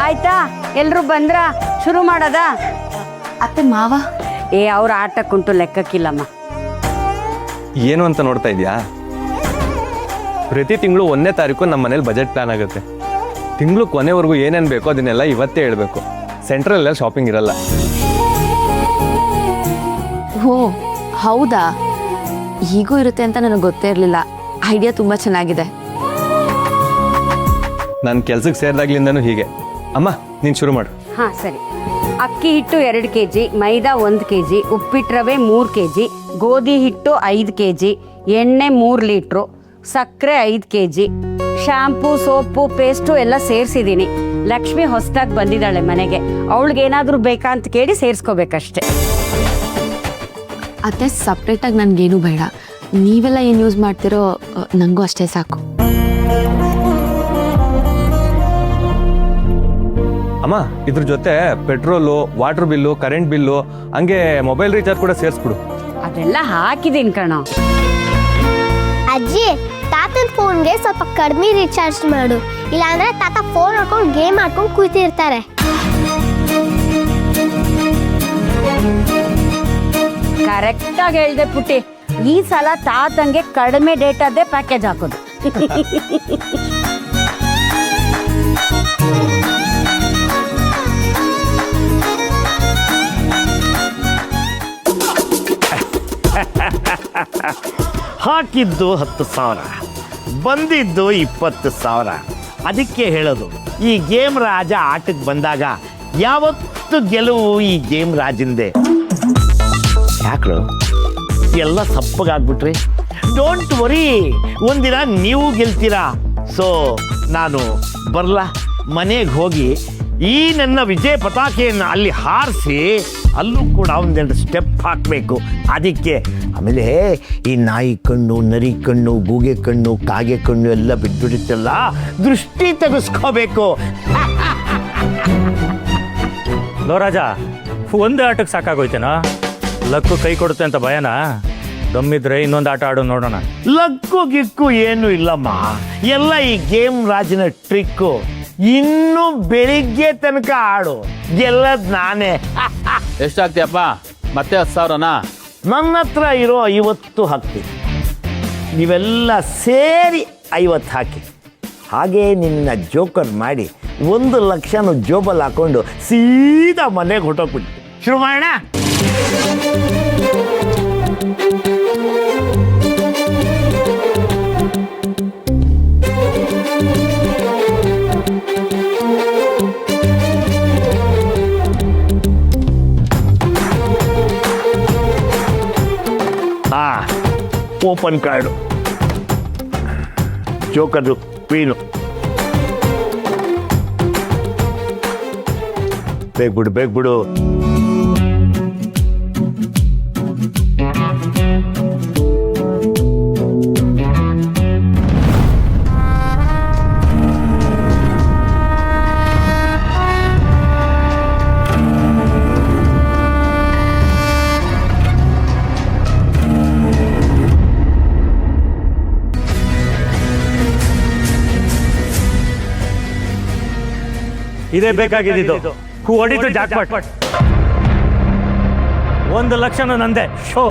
ಆಯ್ತಾ? ಎಲ್ರು ಬಂದ್ರ ಶುರು ಮಾಡೋದಾ? ಅತ್ತೆ ಮಾವ ಅವ್ರ ಆಟಕ್ಕುಂಟು ಲೆಕ್ಕಕ್ಕಿಲ್ಲಮ್ಮ. ಏನು ಅಂತ ನೋಡ್ತಾ ಇದೆಯಾ? ಪ್ರತಿ ತಿಂಗಳು 1ನೇ ತಾರೀಕು ನಮ್ಮ ಮನೇಲಿ ಬಜೆಟ್ ಪ್ಲಾನ್ ಆಗುತ್ತೆ. ತಿಂಗಳು ಕೊನೆವರೆಗೂ ಏನೇನು ಬೇಕೋ ಅದನ್ನೆಲ್ಲ ಇವತ್ತೇ ಹೇಳಬೇಕು. ಸೆಂಟ್ರಲ್ ಶಾಪಿಂಗ್ ಇರಲ್ಲ. ಓ ಹೌದಾ? ಹೀಗೂ ಇರುತ್ತೆ ಅಂತ ನನಗೆ ಗೊತ್ತೇ ಇರಲಿಲ್ಲ. ಐಡಿಯಾ ತುಂಬ ಚೆನ್ನಾಗಿದೆ. ನಾನು ಕೆಲ್ಸಕ್ಕೆ ಸೇರಿದಾಗ್ಲಿಂದನೂ ಹೀಗೆ. ಅಮ್ಮ ನೀನು ಶುರು ಮಾಡು. ಹಾಂ ಸರಿ. ಅಕ್ಕಿ ಹಿಟ್ಟು 2 kg, ಮೈದಾ 1 kg, ಉಪ್ಪಿಟ್ಟು ರವೆ 3 kg, ಗೋಧಿ ಹಿಟ್ಟು 5 kg, ಎಣ್ಣೆ 3 ಲೀಟ್ರು, ಸಕ್ಕರೆ 5 kg, ಶಾಂಪೂ ಸೋಪು ಪೇಸ್ಟು ಎಲ್ಲ ಸೇರಿಸಿದ್ದೀನಿ. ಲಕ್ಷ್ಮಿ ಹೊಸದಾಗಿ ಬಂದಿದ್ದಾಳೆ ಮನೆಗೆ, ಅವಳಿಗೇನಾದರೂ ಬೇಕಾ ಅಂತ ಕೇಳಿ ಸೇರಿಸ್ಕೋಬೇಕಷ್ಟೆ. ಅತ್ತೆ ಸಪ್ರೇಟಾಗಿ ನನಗೇನು ಬೇಡ. ನೀವೆಲ್ಲ ಏನು ಯೂಸ್ ಮಾಡ್ತಿರೋ ನನಗೂ ಅಷ್ಟೇ ಸಾಕು. ಅಮ್ಮ ಇದ್ರ ಜೊತೆ petrol, water bill, current bill, ಹಂಗೆ ಮೊಬೈಲ್ ರೀಚಾರ್ಜ್ ಕೂಡ ಸೇರಿಸ್ಬಿಡು. ಅದೆಲ್ಲ ಹಾಕಿದ್ದೀನಿ ಕಣೋ. ಅಜ್ಜಿ ತಾತನ ಫೋನ್ಗೆ ಸ್ವಲ್ಪ ಕಡಿಮೆ ರೀಚಾರ್ಜ್ ಮಾಡು, ಇಲ್ಲಾಂದ್ರೆ ತಾತ ಫೋನ್ ನೋಡ್ಕೊಂಡು ಗೇಮ್ ಆಡ್ಕೊಂಡು ಕೂತಿರ್ತಾರೆ. ಕರೆಕ್ಟಾಗಿ ಹೇಳ್ದೆ ಪುಟ್ಟಿ. ಈ ಸಲ ತಾತಂಗೆ ಕಡಿಮೆ ಡೇಟಾದೇ ಪ್ಯಾಕೇಜ್ ಹಾಕೋದು. ಹಾಕಿದ್ದು 10,000, ಬಂದಿದ್ದು 20,000. ಅದಕ್ಕೆ ಹೇಳೋದು, ಈ ಗೇಮ್ ರಾಜ ಆಟಕ್ಕೆ ಬಂದಾಗ ಯಾವತ್ತು ಗೆಲುವು ಈ ಗೇಮ್ ರಾಜಿಂದೆ. ಯಾಕ್ರು ಎಲ್ಲ ಸಪ್ಪಗಾಗ್ಬಿಟ್ರಿ? ಡೋಂಟ್ ವರಿ, ಒಂದಿನ ನೀವು ಗೆಲ್ತೀರಾ. ಸೊ ನಾನು ಬರಲ್ಲ, ಮನೆಗೆ ಹೋಗಿ ಈ ನನ್ನ ವಿಜಯ ಪತಾಕೆಯನ್ನು ಅಲ್ಲಿ ಹಾರಿಸಿ ಅಲ್ಲೂ ಕೂಡ ಒಂದೆರಡು ಸ್ಟೆಪ್ ಹಾಕಬೇಕು. ಅದಕ್ಕೆ ಆಮೇಲೆ ಈ ನಾಯಿ ಕಣ್ಣು, ನರಿ ಕಣ್ಣು, ಗೂಗೆ ಕಣ್ಣು, ಕಾಗೆ ಕಣ್ಣು ಎಲ್ಲ ಬಿಟ್ಬಿಡುತ್ತಲ್ಲ, ದೃಷ್ಟಿ ತೆಗೆಸ್ಕೋಬೇಕು. ಲೋ ರಾಜ, ಒಂದೇ ಆಟಕ್ಕೆ ಸಾಕಾಗೋಯ್ತೇನೋ? ಲಕ್ಕು ಕೈ ಕೊಡುತ್ತೆ ಅಂತ ಭಯನಾ? ದಮ್ಮಿದ್ರೆ ಇನ್ನೊಂದು ಆಟ ಆಡೋ ನೋಡೋಣ. ಲಕ್ಕು ಗಿಕ್ಕು ಏನು ಇಲ್ಲಮ್ಮ, ಎಲ್ಲ ಈ ಗೇಮ್ ರಾಜನ ಟ್ರಿಕ್ಕು. ಇನ್ನು ಬೆಳಿಗ್ಗೆ ತನಕ ಆಡು, ಗೆಲ್ಲದ್ ನಾನೇ. ಎಷ್ಟಾಗ್ತೀಯಪ್ಪ? ಮತ್ತೆ 10,000ನಾ? ನನ್ನ ಹತ್ರ ಇರೋ 50 ಹಾಕ್ತೀನಿ, ನೀವೆಲ್ಲ ಸೇರಿ 50 ಹಾಕಿ. ಹಾಗೇ ನಿನ್ನ ಜೋಕರ್ ಮಾಡಿ 1 ಲಕ್ಷನ ಜೋಬಲ್ಲಿ ಹಾಕೊಂಡು ಸೀದಾ ಮನೆಗೆ ಹೊಟ್ಟೋಗ್ಬಿಟ್ಟು ಶುರು ಮಾಡೋಣ. Open card, joker, queen. ಬೇಗ ಬಿಡು. ಇದೇ ಬೇಕಾಗಿದ್ದು. ಹೊಡಿತು ಜಾಕ್ಪಾಟ್. 1 ಲಕ್ಷನೂ ನಂದೆ. ಶೋ